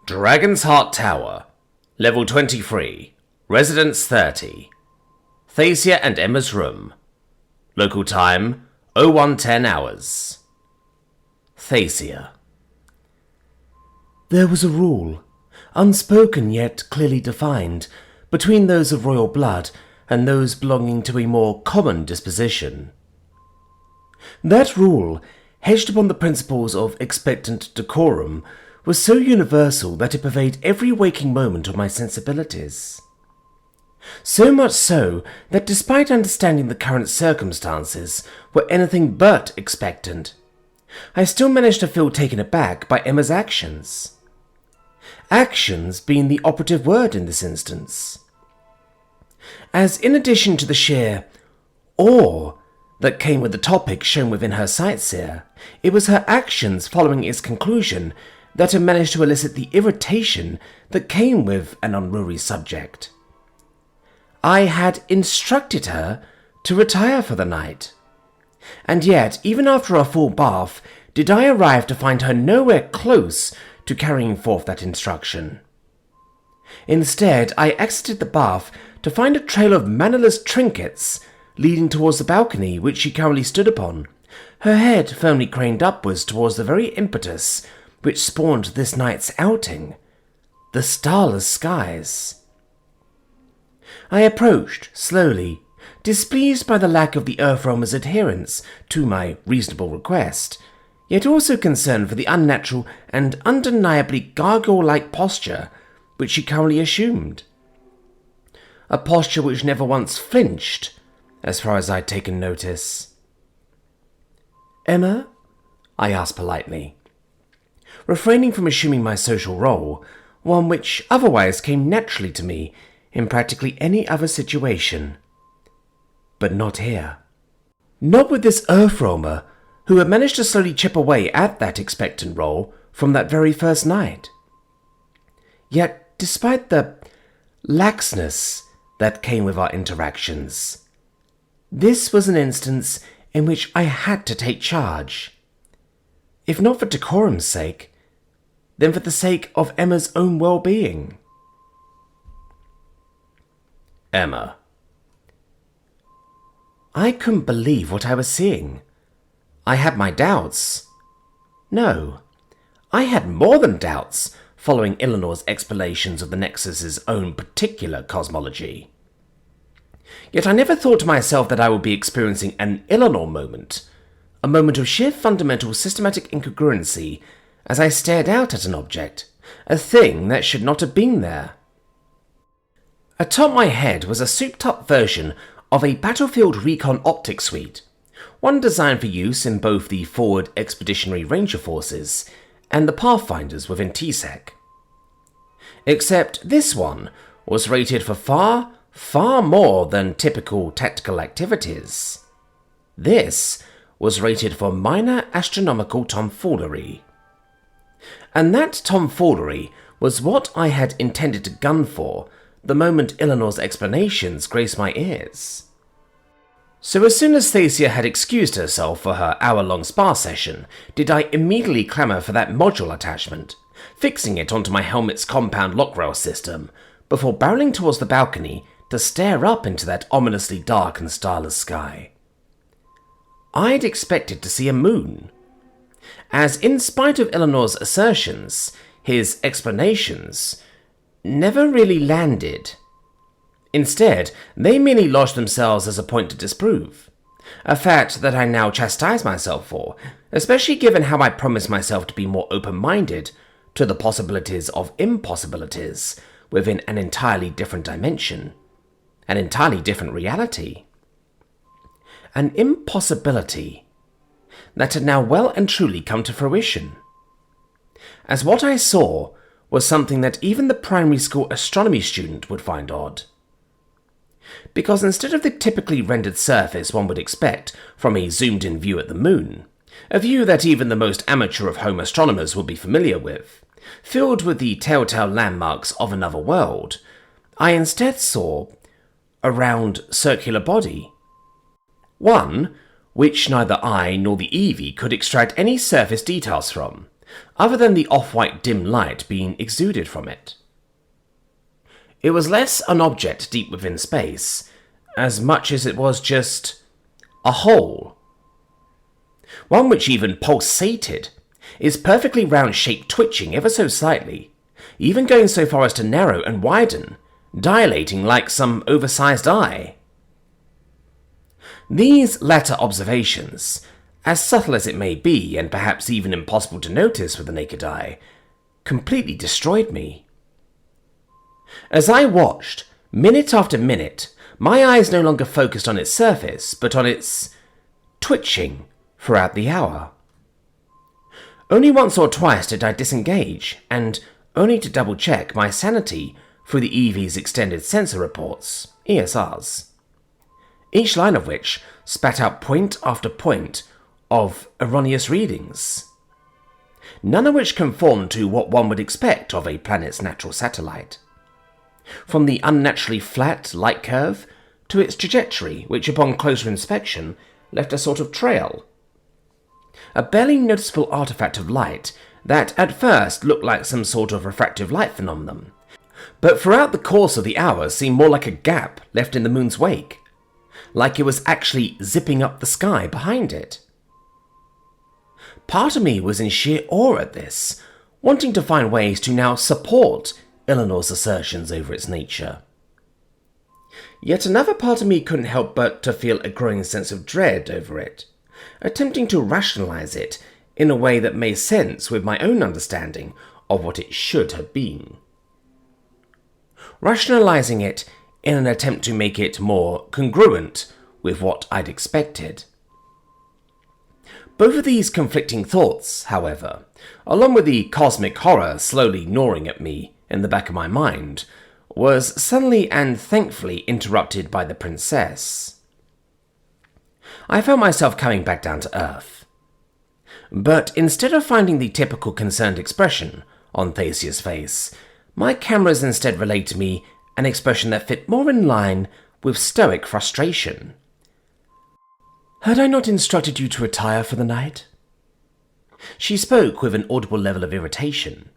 Dragon's Heart Tower, Level 23, Residence 30, Thasia and Emma's room. Local time, 0110 hours. Thasia. There was a rule, unspoken yet clearly defined, between those of royal blood and those belonging to a more common disposition. That rule, hedged upon the principles of expectant decorum, was so universal that it pervaded every waking moment of my sensibilities. So much so that despite understanding the current circumstances were anything but expectant, I still managed to feel taken aback by Emma's actions. Actions being the operative word in this instance. As in addition to the sheer awe that came with the topic shown within her sightseer, it was her actions following its conclusion that had managed to elicit the irritation that came with an unruly subject. I had instructed her to retire for the night, and yet, even after a full bath, did I arrive to find her nowhere close to carrying forth that instruction. Instead, I exited the bath to find a trail of mannerless trinkets leading towards the balcony which she currently stood upon, her head firmly craned upwards towards the very impetus which spawned this night's outing, the starless skies. I approached slowly, displeased by the lack of the Earthroamer's adherence to my reasonable request, yet also concerned for the unnatural and undeniably gargoyle-like posture which she currently assumed. A posture which never once flinched, as far as I'd taken notice. "Emma?" I asked politely, refraining from assuming my social role, one which otherwise came naturally to me in practically any other situation. But not here. Not with this Earthroamer, who had managed to slowly chip away at that expectant role from that very first night. Yet, despite the laxness that came with our interactions, this was an instance in which I had to take charge. If not for decorum's sake, then for the sake of Emma's own well-being. Emma. I couldn't believe what I was seeing. I had my doubts. No, I had more than doubts following Eleanor's explanations of the Nexus's own particular cosmology. Yet I never thought to myself that I would be experiencing an Eleanor moment, a moment of sheer fundamental systematic incongruency as I stared out at an object, a thing that should not have been there. Atop my head was a souped-up version of a Battlefield Recon Optics Suite, one designed for use in both the Forward Expeditionary Ranger Forces and the Pathfinders within TSEC. Except this one was rated for far, far more than typical tactical activities. This was rated for minor astronomical tomfoolery. And that tomfoolery was what I had intended to gun for the moment Eleanor's explanations graced my ears. So as soon as Thasia had excused herself for her hour-long spa session, did I immediately clamour for that module attachment, fixing it onto my helmet's compound lock rail system, before barreling towards the balcony to stare up into that ominously dark and starless sky. I'd expected to see a moon, as in spite of Eleanor's assertions, his explanations never really landed. Instead, they merely lodged themselves as a point to disprove, a fact that I now chastise myself for, especially given how I promised myself to be more open-minded to the possibilities of impossibilities within an entirely different dimension, an entirely different reality. An impossibility that had now well and truly come to fruition, as what I saw was something that even the primary school astronomy student would find odd. Because instead of the typically rendered surface one would expect from a zoomed-in view at the moon, a view that even the most amateur of home astronomers would be familiar with, filled with the telltale landmarks of another world, I instead saw a round circular body. One which neither I nor the Eevee could extract any surface details from, other than the off-white dim light being exuded from it. It was less an object deep within space, as much as it was just a hole. One which even pulsated, its perfectly round shape twitching ever so slightly, even going so far as to narrow and widen, dilating like some oversized eye. These latter observations, as subtle as it may be, and perhaps even impossible to notice with the naked eye, completely destroyed me. As I watched, minute after minute, my eyes no longer focused on its surface, but on its twitching throughout the hour. Only once or twice did I disengage, and only to double-check my sanity through the EV's extended sensor reports, ESRs, each line of which spat out point after point of erroneous readings, none of which conformed to what one would expect of a planet's natural satellite. From the unnaturally flat light curve to its trajectory, which upon closer inspection left a sort of trail. A barely noticeable artifact of light that at first looked like some sort of refractive light phenomenon, but throughout the course of the hour seemed more like a gap left in the moon's wake, like it was actually zipping up the sky behind it. Part of me was in sheer awe at this, wanting to find ways to now support Eleanor's assertions over its nature. Yet another part of me couldn't help but to feel a growing sense of dread over it, attempting to rationalize it in a way that made sense with my own understanding of what it should have been. Rationalizing it in an attempt to make it more congruent with what I'd expected. Both of these conflicting thoughts, however, along with the cosmic horror slowly gnawing at me in the back of my mind, was suddenly and thankfully interrupted by the princess. I found myself coming back down to earth. But instead of finding the typical concerned expression on Thasia's face, my cameras instead relayed to me an expression that fit more in line with stoic frustration. "Had I not instructed you to retire for the night?" She spoke with an audible level of irritation.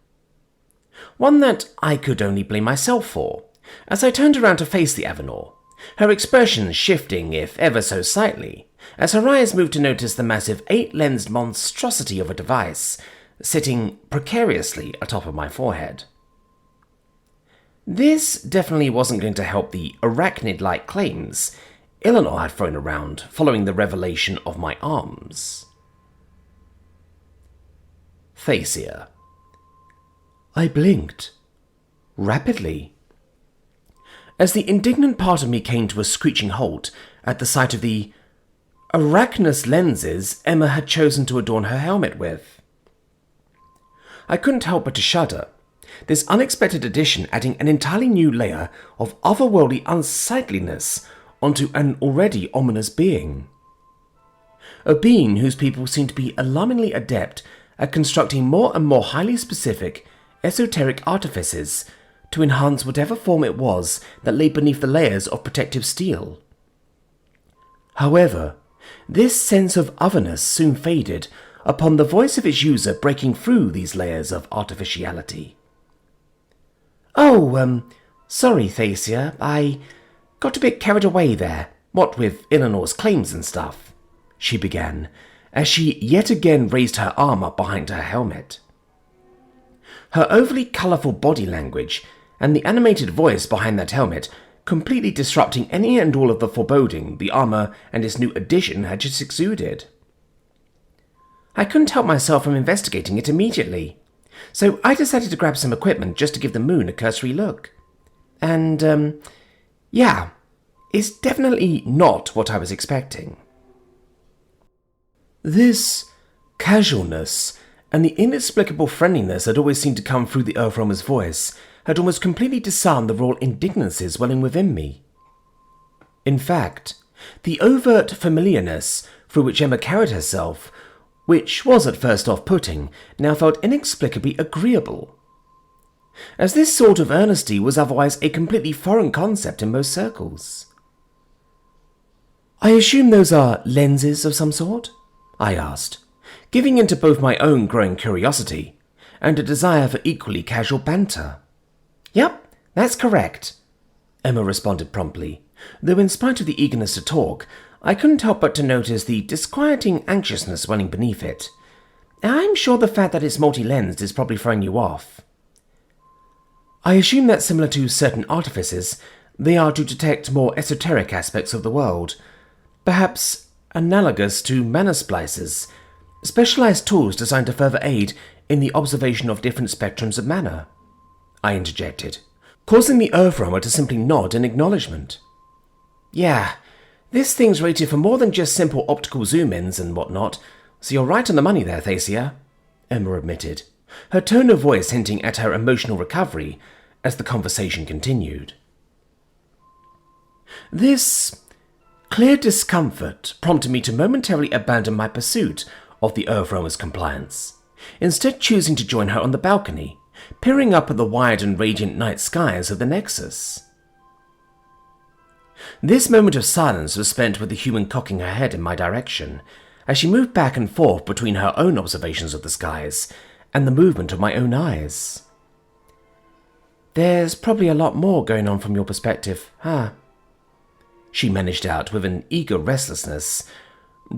One that I could only blame myself for, as I turned around to face the Avenor, her expression shifting if ever so slightly, as her eyes moved to notice the massive 8-lensed monstrosity of a device sitting precariously atop of my forehead. This definitely wasn't going to help the arachnid-like claims Eleanor had thrown around following the revelation of my arms. Thasia. I blinked. Rapidly. As the indignant part of me came to a screeching halt at the sight of the arachnous lenses Emma had chosen to adorn her helmet with. I couldn't help but to shudder, this unexpected addition adding an entirely new layer of otherworldly unsightliness onto an already ominous being. A being whose people seemed to be alarmingly adept at constructing more and more highly specific, esoteric artifices to enhance whatever form it was that lay beneath the layers of protective steel. However, this sense of otherness soon faded upon the voice of its user breaking through these layers of artificiality. "Oh, sorry, Thasia, I got a bit carried away there, what with Eleanor's claims and stuff," she began, as she yet again raised her arm up behind her helmet. Her overly colourful body language and the animated voice behind that helmet completely disrupting any and all of the foreboding the armour and its new addition had just exuded. I couldn't help myself from investigating it immediately, so I decided to grab some equipment just to give the moon a cursory look. And, yeah, it's definitely not what I was expecting. This casualness and the inexplicable friendliness that always seemed to come through the Earthroamer's voice had almost completely disarmed the raw indignancies welling within me. In fact, the overt familiarness through which Emma carried herself, which was at first off-putting, now felt inexplicably agreeable, as this sort of earnesty was otherwise a completely foreign concept in most circles. "I assume those are lenses of some sort?" I asked, giving in to both my own growing curiosity and a desire for equally casual banter. "Yep, that's correct," Emma responded promptly, though in spite of the eagerness to talk, I couldn't help but to notice the disquieting anxiousness running beneath it. "I'm sure the fact that it's multi-lensed is probably throwing you off." "I assume that similar to certain artifices, they are to detect more esoteric aspects of the world, perhaps analogous to mana splicers, specialized tools designed to further aid in the observation of different spectrums of mana," I interjected, causing the Earthroamer to simply nod in acknowledgement. "Yeah, this thing's rated for more than just simple optical zoom-ins and whatnot, so you're right on the money there, Thacia," Emma admitted, her tone of voice hinting at her emotional recovery as the conversation continued. This clear discomfort prompted me to momentarily abandon my pursuit of the Earthroamer's compliance, instead choosing to join her on the balcony, peering up at the wide and radiant night skies of the Nexus. This moment of silence was spent with the human cocking her head in my direction, as she moved back and forth between her own observations of the skies and the movement of my own eyes. "There's probably a lot more going on from your perspective, huh?" she managed out with an eager restlessness,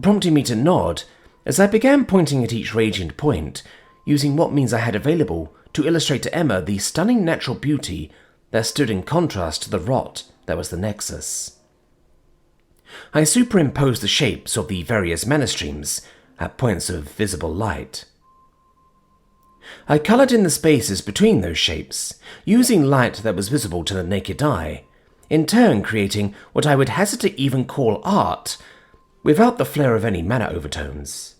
prompting me to nod as I began pointing at each radiant point, using what means I had available to illustrate to Emma the stunning natural beauty that stood in contrast to the rot that was the Nexus. I superimposed the shapes of the various mana streams at points of visible light. I coloured in the spaces between those shapes, using light that was visible to the naked eye, in turn creating what I would hazard to even call art, without the flair of any mana overtones.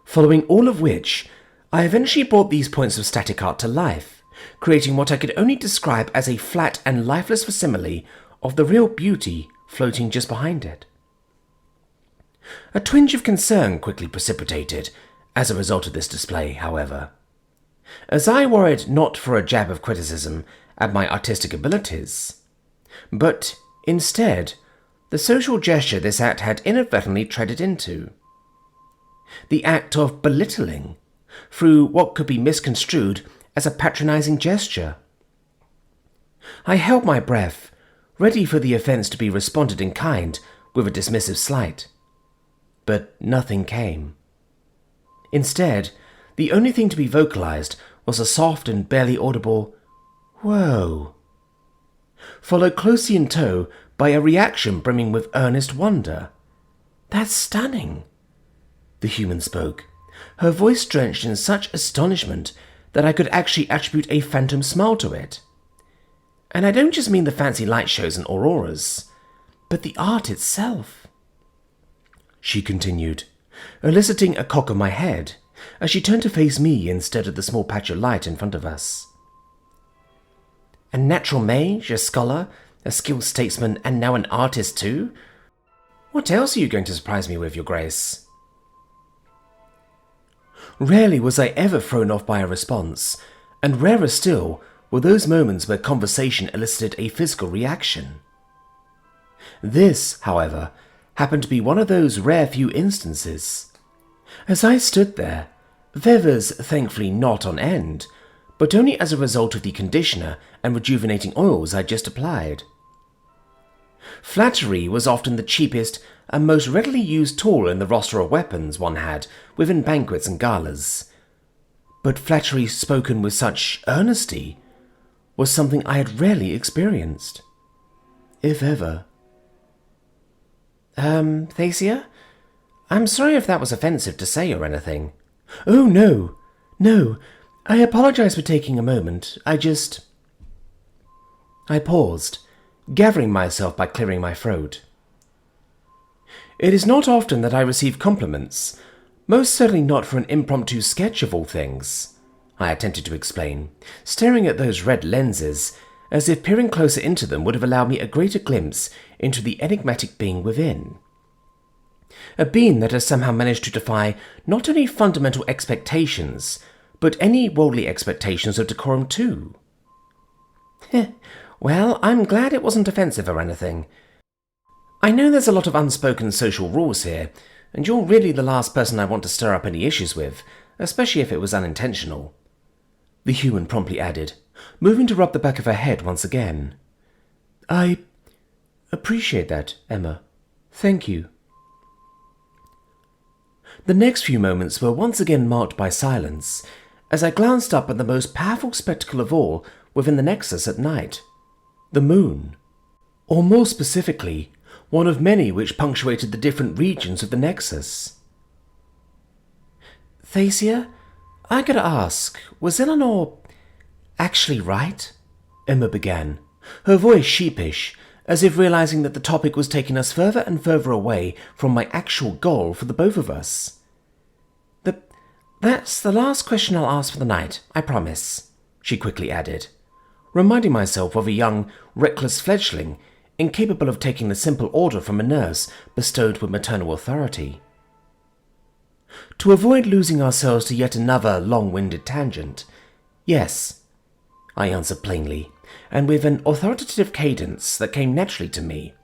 Following all of which, I eventually brought these points of static art to life, creating what I could only describe as a flat and lifeless facsimile of the real beauty floating just behind it. A twinge of concern quickly precipitated as a result of this display, however, as I worried not for a jab of criticism at my artistic abilities, but instead the social gesture this act had inadvertently treaded into. The act of belittling through what could be misconstrued as a patronizing gesture. I held my breath, ready for the offense to be responded in kind with a dismissive slight. But nothing came. Instead, the only thing to be vocalized was a soft and barely audible "Whoa," followed closely in tow by a reaction brimming with earnest wonder. "That's stunning," the human spoke, her voice drenched in such astonishment that I could actually attribute a phantom smile to it. "And I don't just mean the fancy light shows and auroras, but the art itself," she continued, eliciting a cock of my head as she turned to face me instead of the small patch of light in front of us. "A natural mage, a scholar, a skilled statesman, and now an artist too? What else are you going to surprise me with, Your Grace?" Rarely was I ever thrown off by a response, and rarer still were those moments where conversation elicited a physical reaction. This, however, happened to be one of those rare few instances. As I stood there, feathers thankfully not on end, but only as a result of the conditioner and rejuvenating oils I just applied. Flattery was often the cheapest and most readily used tool in the roster of weapons one had within banquets and galas. But flattery spoken with such earnesty was something I had rarely experienced, if ever. Thacia? I'm sorry if that was offensive to say or anything." "Oh, no, I apologize for taking a moment. I paused, gathering myself by clearing my throat. It is not often that I receive compliments, most certainly not for an impromptu sketch of all things, I attempted to explain, staring at those red lenses, as if peering closer into them would have allowed me a greater glimpse into the enigmatic being within. A being that has somehow managed to defy not only fundamental expectations, but any worldly expectations of decorum too. Well, I'm glad it wasn't offensive or anything. I know there's a lot of unspoken social rules here, and you're really the last person I want to stir up any issues with, especially if it was unintentional," the human promptly added, moving to rub the back of her head once again. "I appreciate that, Emma. Thank you." The next few moments were once again marked by silence, as I glanced up at the most powerful spectacle of all within the Nexus at night, the moon. Or more specifically, one of many which punctuated the different regions of the Nexus. "Thacia, I gotta ask, was Eleanor actually right?" Emma began, her voice sheepish, as if realizing that the topic was taking us further and further away from my actual goal for the both of us. That's the last question I'll ask for the night, I promise," she quickly added, reminding myself of a young, reckless fledgling, incapable of taking the simple order from a nurse bestowed with maternal authority. To avoid losing ourselves to yet another long-winded tangent, "Yes," I answered plainly, and with an authoritative cadence that came naturally to me,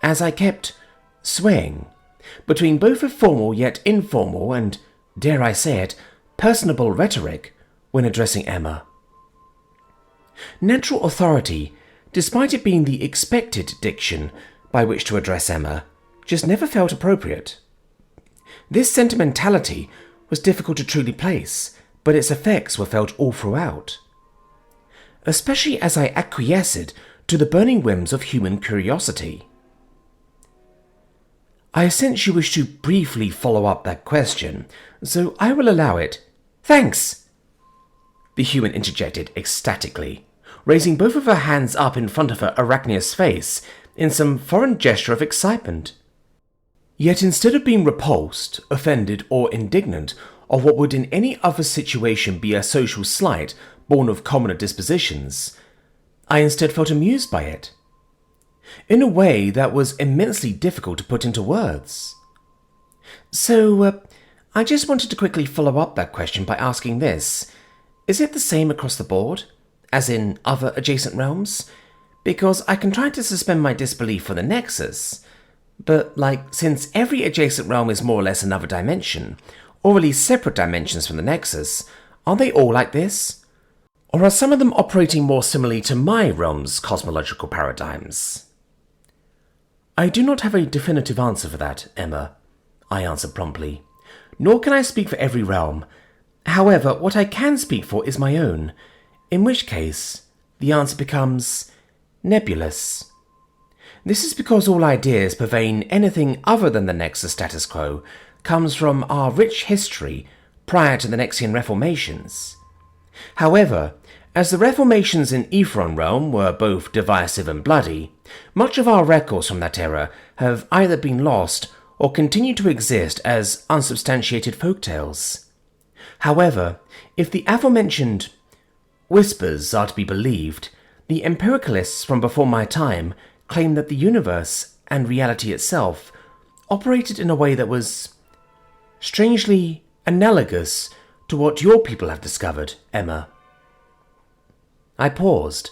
as I kept swaying between both a formal yet informal and, dare I say it, personable rhetoric when addressing Emma. Natural authority, despite it being the expected diction by which to address Emma, just never felt appropriate. This sentimentality was difficult to truly place, but its effects were felt all throughout, especially as I acquiesced to the burning whims of human curiosity. "I sense you wish to briefly follow up that question, so I will allow it." "Thanks!" the human interjected ecstatically, raising both of her hands up in front of her arachneous face in some foreign gesture of excitement. Yet instead of being repulsed, offended, or indignant of what would in any other situation be a social slight born of commoner dispositions, I instead felt amused by it, in a way that was immensely difficult to put into words. "So, I just wanted to quickly follow up that question by asking this. Is it the same across the board, as in other adjacent realms? Because I can try to suspend my disbelief for the Nexus, but, since every adjacent realm is more or less another dimension, or at least separate dimensions from the Nexus, are they all like this? Or are some of them operating more similarly to my realm's cosmological paradigms?" "I do not have a definitive answer for that, Emma," I answered promptly, "nor can I speak for every realm. However, what I can speak for is my own, in which case the answer becomes nebulous. This is because all ideas pervading anything other than the Nexus status quo comes from our rich history prior to the Nexian reformations. However, as the reformations in Ephron realm were both divisive and bloody, much of our records from that era have either been lost or continue to exist as unsubstantiated folktales. However, if the aforementioned whispers are to be believed, the empiricalists from before my time claim that the universe and reality itself operated in a way that was strangely analogous to what your people have discovered, Emma." I paused,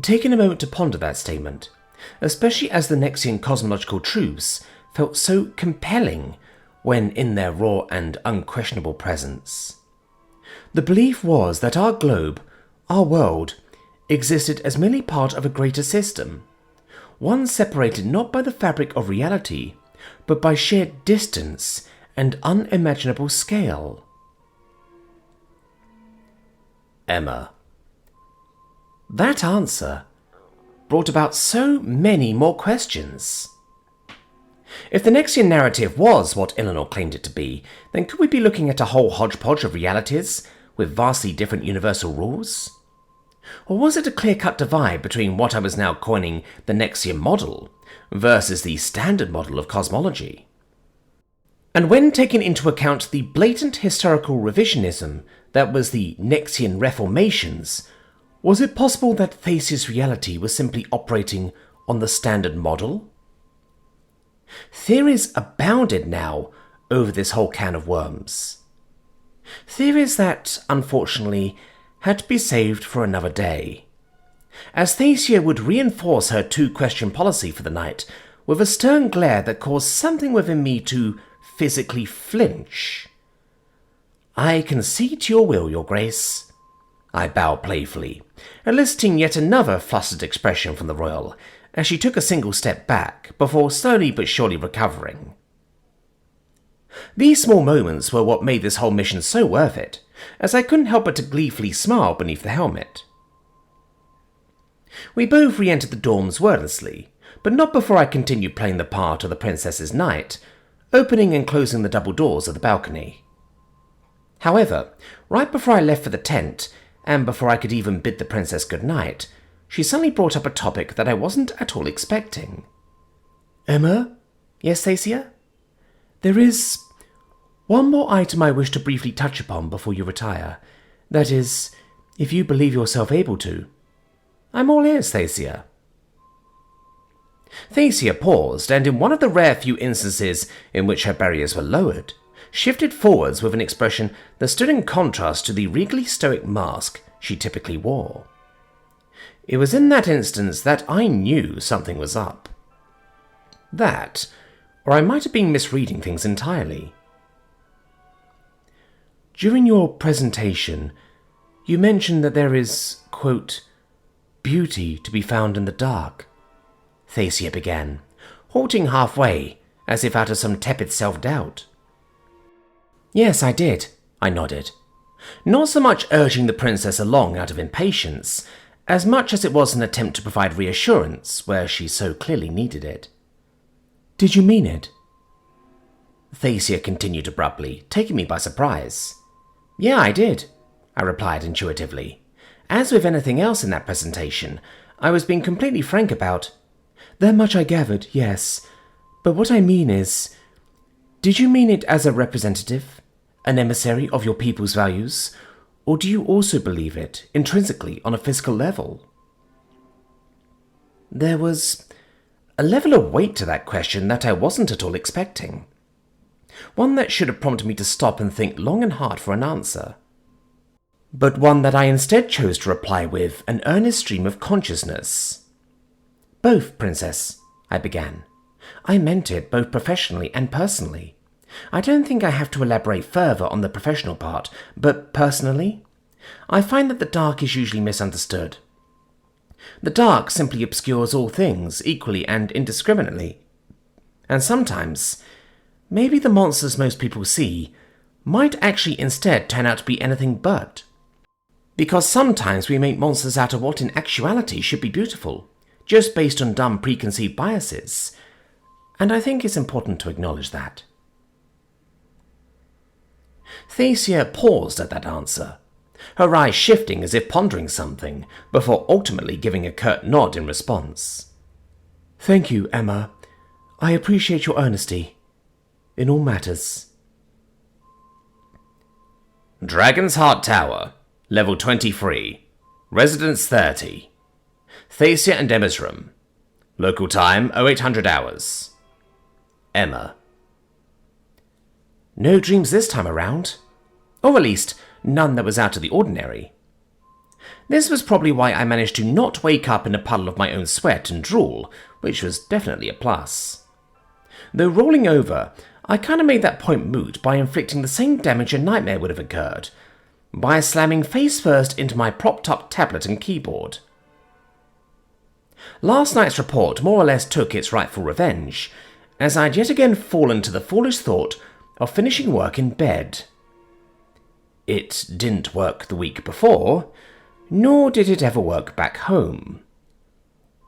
taking a moment to ponder that statement, especially as the Nexian cosmological truths felt so compelling when in their raw and unquestionable presence. The belief was that our globe, our world, existed as merely part of a greater system, one separated not by the fabric of reality, but by sheer distance and unimaginable scale. Emma. That answer brought about so many more questions. If the Nexian narrative was what Eleanor claimed it to be, then could we be looking at a whole hodgepodge of realities with vastly different universal rules? Or was it a clear-cut divide between what I was now coining the Nexian model versus the standard model of cosmology? And when taking into account the blatant historical revisionism that was the Nexian reformations, was it possible that Thacia's reality was simply operating on the standard model? Theories abounded now over this whole can of worms. Theories that, unfortunately, had to be saved for another day, as Thacia would reinforce her two-question policy for the night with a stern glare that caused something within me to physically flinch. "I concede to your will, Your Grace." I bowed playfully, eliciting yet another flustered expression from the royal, as she took a single step back, before slowly but surely recovering. These small moments were what made this whole mission so worth it, as I couldn't help but to gleefully smile beneath the helmet. We both re-entered the dorms wordlessly, but not before I continued playing the part of the Princess's Knight, opening and closing the double doors of the balcony. However, right before I left for the tent, and before I could even bid the princess good night, she suddenly brought up a topic that I wasn't at all expecting. "Emma?" "Yes, Thacia?" "There is one more item I wish to briefly touch upon before you retire. That is, if you believe yourself able to." "I'm all ears, Thacia." Thacia paused, and in one of the rare few instances in which her barriers were lowered, shifted forwards with an expression that stood in contrast to the regally stoic mask she typically wore. It was in that instance that I knew something was up. That, or I might have been misreading things entirely. "During your presentation, you mentioned that there is, quote, beauty to be found in the dark," Thacia began, halting halfway, as if out of some tepid self-doubt. "Yes, I did," I nodded, not so much urging the princess along out of impatience, as much as it was an attempt to provide reassurance where she so clearly needed it. "Did you mean it?" Thacia continued abruptly, taking me by surprise. "Yeah, I did," I replied intuitively. As with anything else in that presentation, I was being completely frank about. "That much I gathered, yes. But what I mean is, did you mean it as a representative, an emissary of your people's values, or do you also believe it intrinsically on a physical level?" There was a level of weight to that question that I wasn't at all expecting. One that should have prompted me to stop and think long and hard for an answer. But one that I instead chose to reply with an earnest stream of consciousness. "Both, Princess," I began. "I meant it both professionally and personally. I don't think I have to elaborate further on the professional part, but personally, I find that the dark is usually misunderstood. The dark simply obscures all things equally and indiscriminately. And sometimes, maybe the monsters most people see might actually instead turn out to be anything but. Because sometimes we make monsters out of what in actuality should be beautiful, just based on dumb preconceived biases. And I think it's important to acknowledge that." Thacia paused at that answer, her eyes shifting as if pondering something, before ultimately giving a curt nod in response. "Thank you, Emma. I appreciate your honesty in all matters." Dragon's Heart Tower, Level 23, Residence 30. Thacia and Emma's room. Local time 0800 hours. Emma. "No dreams this time around. Or at least, none that was out of the ordinary. This was probably why I managed to not wake up in a puddle of my own sweat and drool, which was definitely a plus. Though rolling over, I kinda made that point moot by inflicting the same damage a nightmare would have occurred, by slamming face first into my propped-up tablet and keyboard. Last night's report more or less took its rightful revenge, as I'd yet again fallen to the foolish thought of finishing work in bed. It didn't work the week before, nor did it ever work back home.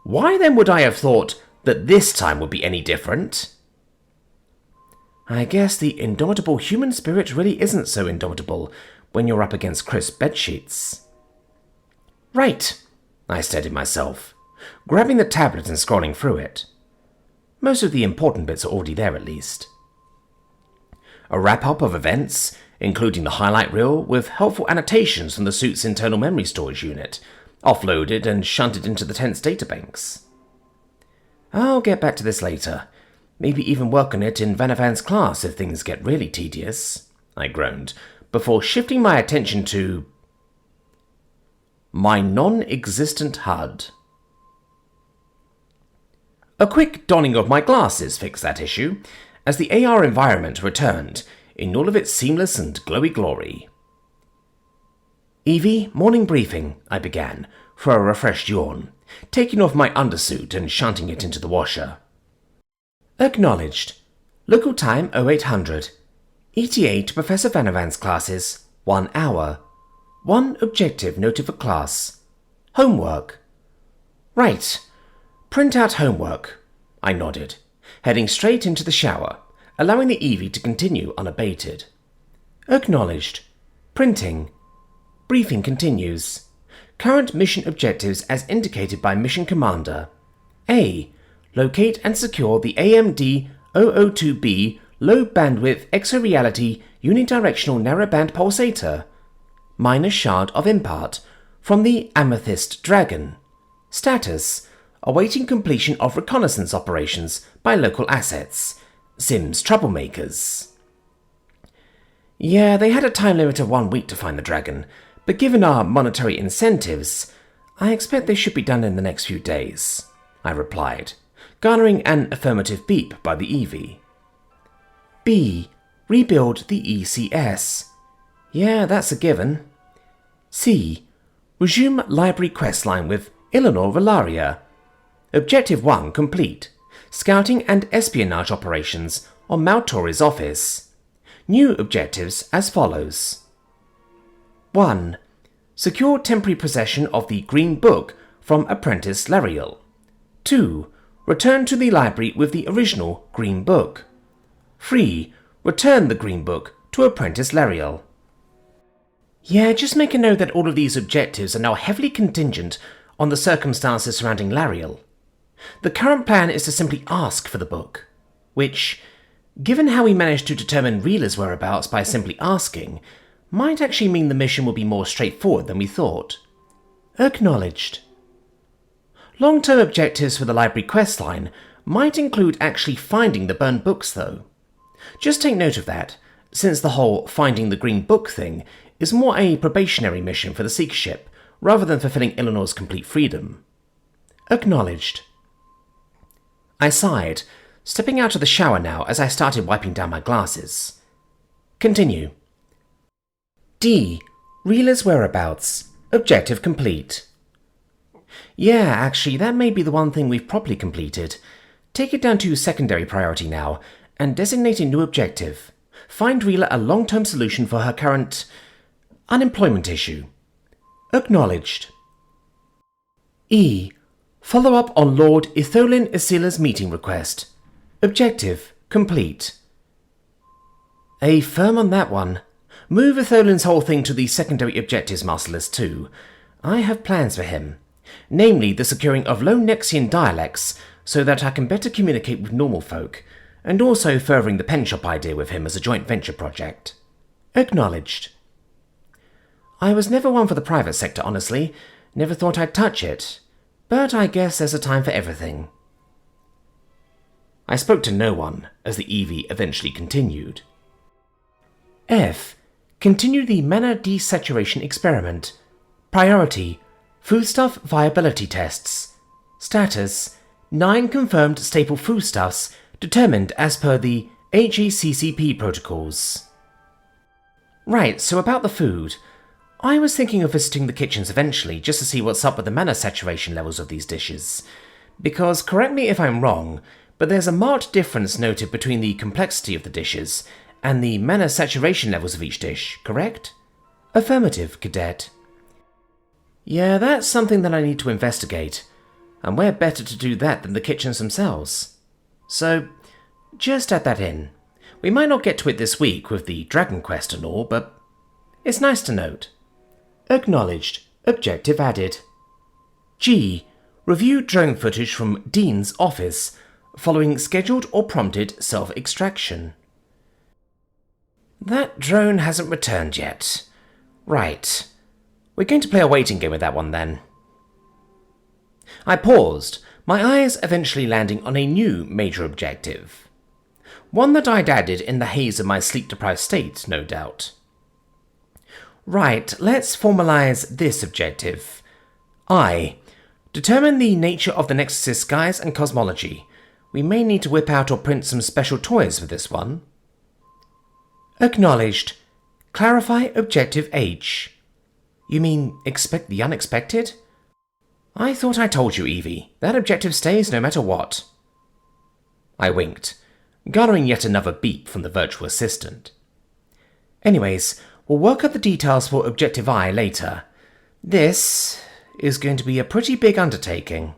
Why then would I have thought that this time would be any different? I guess the indomitable human spirit really isn't so indomitable when you're up against crisp bedsheets. "Right," I steadied myself, grabbing the tablet and scrolling through it. Most of the important bits are already there at least. A wrap-up of events, including the highlight reel with helpful annotations from the suit's internal memory storage unit, offloaded and shunted into the tent's databanks. I'll get back to this later, maybe even work on it in Vanavan's class if things get really tedious, I groaned, before shifting my attention to my non-existent HUD. A quick donning of my glasses fixed that issue, as the AR environment returned in all of its seamless and glowy glory. "Evie, morning briefing," I began, for a refreshed yawn, taking off my undersuit and shunting it into the washer. "Acknowledged. Local time 0800. ETA to Professor Vanovan's classes, 1 hour. 1 objective noted for class. Homework." "Right. Print out homework," I nodded, heading straight into the shower, allowing the Evie to continue unabated. "Acknowledged. Printing. Briefing continues. Current mission objectives as indicated by Mission Commander. A. Locate and secure the AMD-002B low bandwidth exoreality unidirectional narrowband pulsator. Minor shard of impart from the Amethyst Dragon. Status: awaiting completion of reconnaissance operations by local assets. Sims troublemakers. Yeah, they had a time limit of 1 week to find the dragon, but given our monetary incentives, I expect they should be done in the next few days, I replied, garnering an affirmative beep by the Evie. B. Rebuild the ECS. Yeah, that's a given. C. Resume library questline with Eleanor Valaria. Objective 1 complete. Scouting and espionage operations on Maltori's office. New objectives as follows. 1. Secure temporary possession of the Green Book from Apprentice Lariel. 2. Return to the library with the original Green Book. 3. Return the Green Book to Apprentice Lariel. Yeah, just make a note that all of these objectives are now heavily contingent on the circumstances surrounding Lariel. The current plan is to simply ask for the book, which, given how we managed to determine Reela's whereabouts by simply asking, might actually mean the mission will be more straightforward than we thought. Acknowledged. Long-term objectives for the library questline might include actually finding the burned books, though. Just take note of that, since the whole finding the green book thing is more a probationary mission for the Seek ship, rather than fulfilling Eleanor's complete freedom. Acknowledged. I sighed, stepping out of the shower now as I started wiping down my glasses. Continue. D. Reela's whereabouts. Objective complete. Yeah, actually, that may be the one thing we've properly completed. Take it down to secondary priority now, and designate a new objective. Find Reela a long-term solution for her current unemployment issue. Acknowledged. E. Follow up on Lord Itholin Isila's meeting request. Objective complete. A firm on that one. Move Itholin's whole thing to the secondary objectives master list too. I have plans for him, namely the securing of low Nexian dialects so that I can better communicate with normal folk, and also furthering the pen shop idea with him as a joint venture project. Acknowledged. I was never one for the private sector, honestly. Never thought I'd touch it. But I guess there's a time for everything. I spoke to no one, as the Evie eventually continued. F. Continue the mana desaturation experiment. Priority: foodstuff viability tests. Status: 9 confirmed staple foodstuffs determined as per the HECCP protocols. Right, so about the food. I was thinking of visiting the kitchens eventually just to see what's up with the mana saturation levels of these dishes. Because, correct me if I'm wrong, but there's a marked difference noted between the complexity of the dishes and the mana saturation levels of each dish, correct? Affirmative, Cadet. Yeah, that's something that I need to investigate, and where better to do that than the kitchens themselves? So, just add that in. We might not get to it this week with the Dragon Quest and all, but it's nice to note. Acknowledged. Objective added. G. Review drone footage from Dean's office, following scheduled or prompted self-extraction. That drone hasn't returned yet. Right. We're going to play a waiting game with that one then. I paused, my eyes eventually landing on a new major objective. One that I'd added in the haze of my sleep-deprived state, no doubt. Right, let's formalize this objective. I. Determine the nature of the Nexus's skies and cosmology. We may need to whip out or print some special toys for this one. Acknowledged. Clarify Objective H. You mean expect the unexpected? I thought I told you, Evie. That objective stays no matter what. I winked, garnering yet another beep from the virtual assistant. Anyways, we'll work out the details for Objective I later. This is going to be a pretty big undertaking.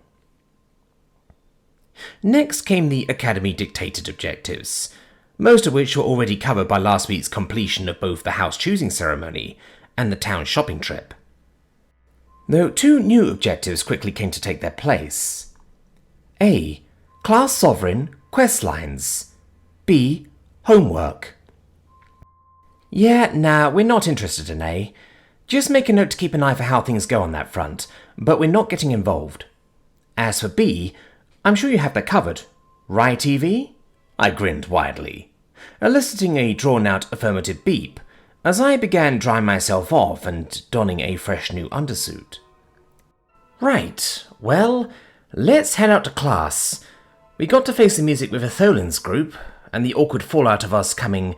Next came the Academy-dictated objectives, most of which were already covered by last week's completion of both the house choosing ceremony and the town shopping trip. Though two new objectives quickly came to take their place. A. Class Sovereign Quest Lines. B. Homework. Yeah, nah, we're not interested in A. Just make a note to keep an eye for how things go on that front, but we're not getting involved. As for B, I'm sure you have that covered. Right, Evie? I grinned widely, eliciting a drawn-out affirmative beep as I began drying myself off and donning a fresh new undersuit. Right, well, let's head out to class. We got to face the music with Atholin's group, and the awkward fallout of us coming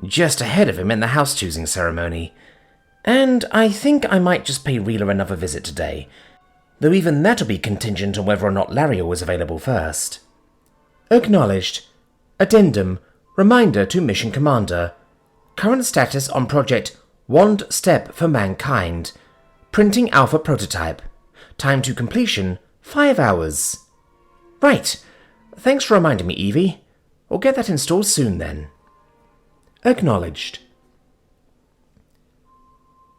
just ahead of him in the house-choosing ceremony. And I think I might just pay Reeler another visit today, though even that'll be contingent on whether or not Lariel was available first. Acknowledged. Addendum. Reminder to Mission Commander. Current status on Project Wand Step for Mankind. Printing Alpha Prototype. Time to completion, 5 hours. Right. Thanks for reminding me, Evie. We'll get that installed soon then. Acknowledged.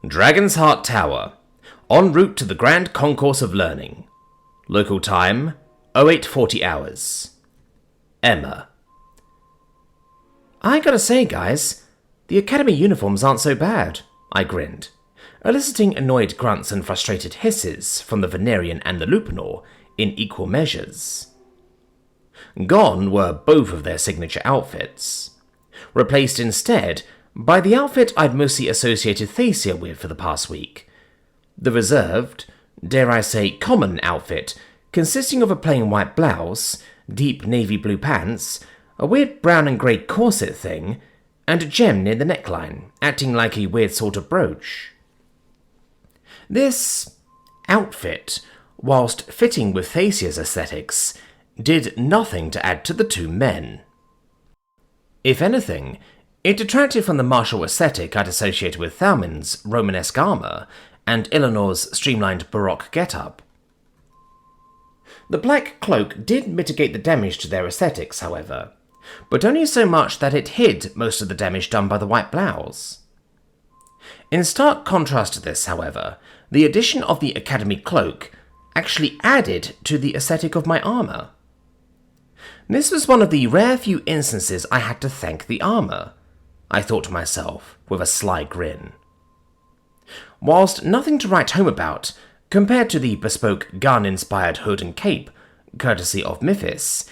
Dragon's Heart Tower. En route to the Grand Concourse of Learning. Local time, 0840 hours. Emma. I gotta say, guys, the Academy uniforms aren't so bad, I grinned, eliciting annoyed grunts and frustrated hisses from the Venerian and the Lupinor in equal measures. Gone were both of their signature outfits, replaced instead by the outfit I'd mostly associated Thacia with for the past week, the reserved, dare I say common outfit consisting of a plain white blouse, deep navy blue pants, a weird brown and grey corset thing, and a gem near the neckline, acting like a weird sort of brooch. This outfit, whilst fitting with Thacia's aesthetics, did nothing to add to the two men. If anything, it detracted from the martial aesthetic I'd associated with Thalmin's Romanesque armour and Eleanor's streamlined Baroque get-up. The black cloak did mitigate the damage to their aesthetics, however, but only so much that it hid most of the damage done by the white blouse. In stark contrast to this, however, the addition of the Academy cloak actually added to the aesthetic of my armour. This was one of the rare few instances I had to thank the armour, I thought to myself with a sly grin. Whilst nothing to write home about, compared to the bespoke Garn-inspired hood and cape, courtesy of Mythis,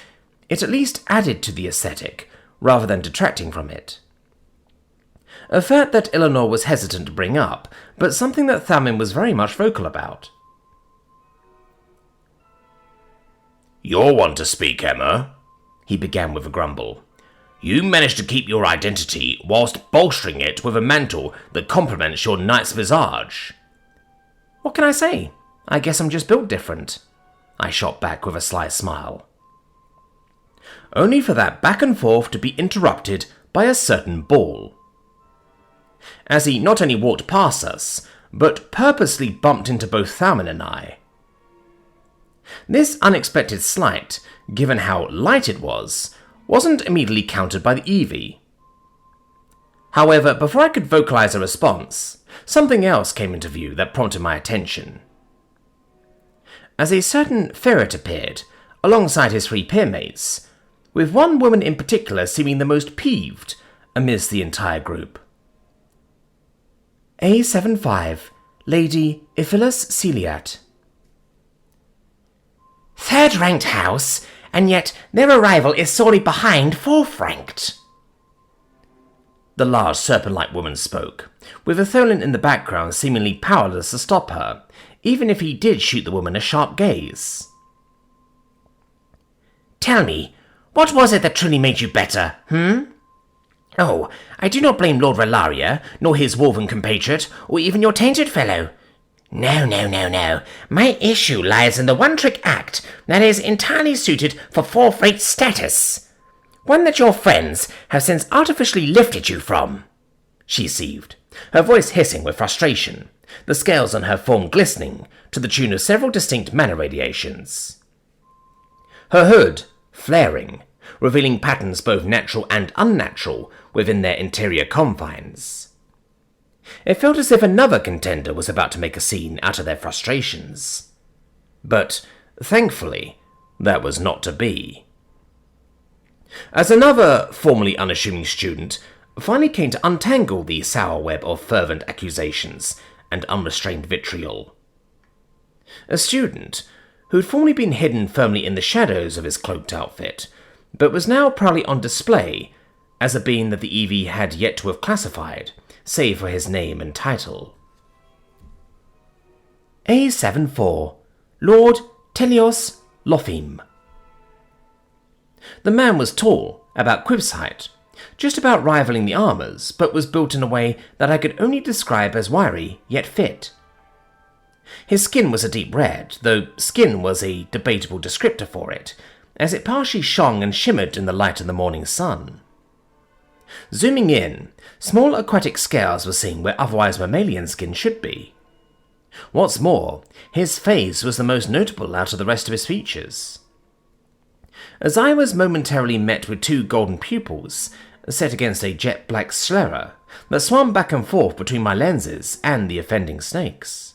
it at least added to the aesthetic, rather than detracting from it. A fact that Eleanor was hesitant to bring up, but something that Thalmin was very much vocal about. "You're one to speak, Emma," he began with a grumble. "You managed to keep your identity whilst bolstering it with a mantle that complements your knight's visage." What can I say? I guess I'm just built different, I shot back with a sly smile. Only for that back and forth to be interrupted by a certain ball. As he not only walked past us, but purposely bumped into both Thalmin and I. This unexpected slight, given how light it was, wasn't immediately countered by the Evie. However, before I could vocalize a response, something else came into view that prompted my attention. As a certain ferret appeared, alongside his three peermates, with one woman in particular seeming the most peeved amidst the entire group. A75, Lady Iphilus Celiat. Third-ranked house, and yet their arrival is sorely behind fourth-ranked. The large serpent-like woman spoke, with Atholin in the background seemingly powerless to stop her, even if he did shoot the woman a sharp gaze. Tell me, What was it that truly made you better, Oh, I do not blame Lord Relaria, nor his wolven compatriot, or even your tainted fellow. No. My issue lies in the one-trick act that is entirely suited for fourth-rate status. One that your friends have since artificially lifted you from. She seethed, her voice hissing with frustration, the scales on her form glistening to the tune of several distinct mana radiations. Her hood flaring, revealing patterns both natural and unnatural within their interior confines. It felt as if another contender was about to make a scene out of their frustrations. But, thankfully, that was not to be. As another formerly unassuming student finally came to untangle the sour web of fervent accusations and unrestrained vitriol. A student who'd formerly been hidden firmly in the shadows of his cloaked outfit, but was now proudly on display as a being that the EV had yet to have classified, save for his name and title. A74, Lord Telios Lophim. The man was tall, about Quiv's height, just about rivaling the armours, but was built in a way that I could only describe as wiry, yet fit. His skin was a deep red, though skin was a debatable descriptor for it, as it partially shone and shimmered in the light of the morning sun. Zooming in, small aquatic scales were seen where otherwise mammalian skin should be. What's more, his face was the most notable out of the rest of his features. As I was momentarily met with two golden pupils, set against a jet-black sclera that swam back and forth between my lenses and the offending snakes.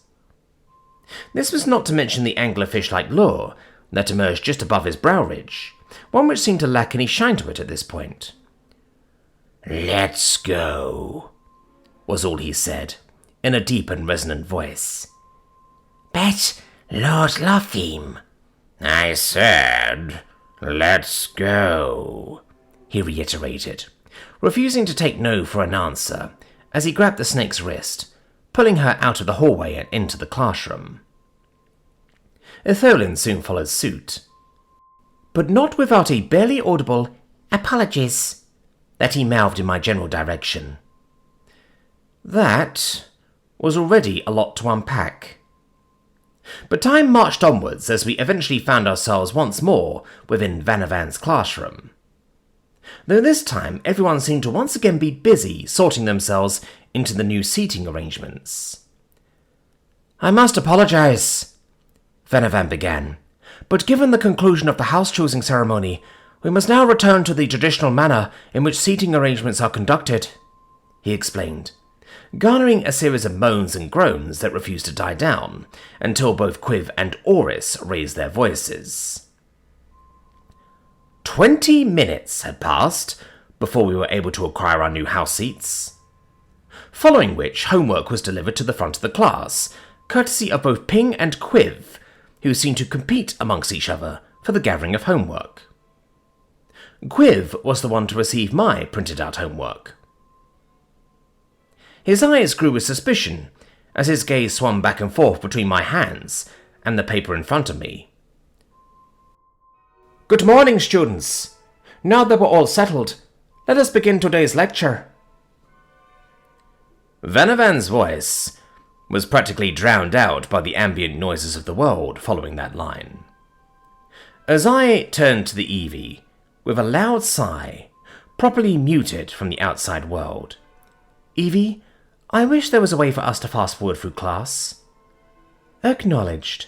This was not to mention the anglerfish-like lure that emerged just above his brow ridge, one which seemed to lack any shine to it at this point. "Let's go," was all he said, in a deep and resonant voice. "But, Lord Lophim," "I said, let's go," he reiterated, refusing to take no for an answer as he grabbed the snake's wrist, pulling her out of the hallway and into the classroom. Etholin soon followed suit, but not without a barely audible "apologies" that he mouthed in my general direction. That was already a lot to unpack. But time marched onwards as we eventually found ourselves once more within Vanavan's classroom. Though this time everyone seemed to once again be busy sorting themselves into the new seating arrangements. "I must apologize," Vanavan began, "but given the conclusion of the house-choosing ceremony, we must now return to the traditional manner in which seating arrangements are conducted," he explained, garnering a series of moans and groans that refused to die down until both Quiv and Oris raised their voices. 20 minutes had passed before we were able to acquire our new house seats, following which homework was delivered to the front of the class, courtesy of both Ping and Quiv, who seemed to compete amongst each other for the gathering of homework. Quiv was the one to receive my printed-out homework. His eyes grew with suspicion as his gaze swung back and forth between my hands and the paper in front of me. "Good morning, students. Now that we're all settled, let us begin today's lecture." Vanavan's voice was practically drowned out by the ambient noises of the world following that line. As I turned to the Eevee, with a loud sigh, properly muted from the outside world, "Eevee, I wish there was a way for us to fast-forward through class." "Acknowledged,"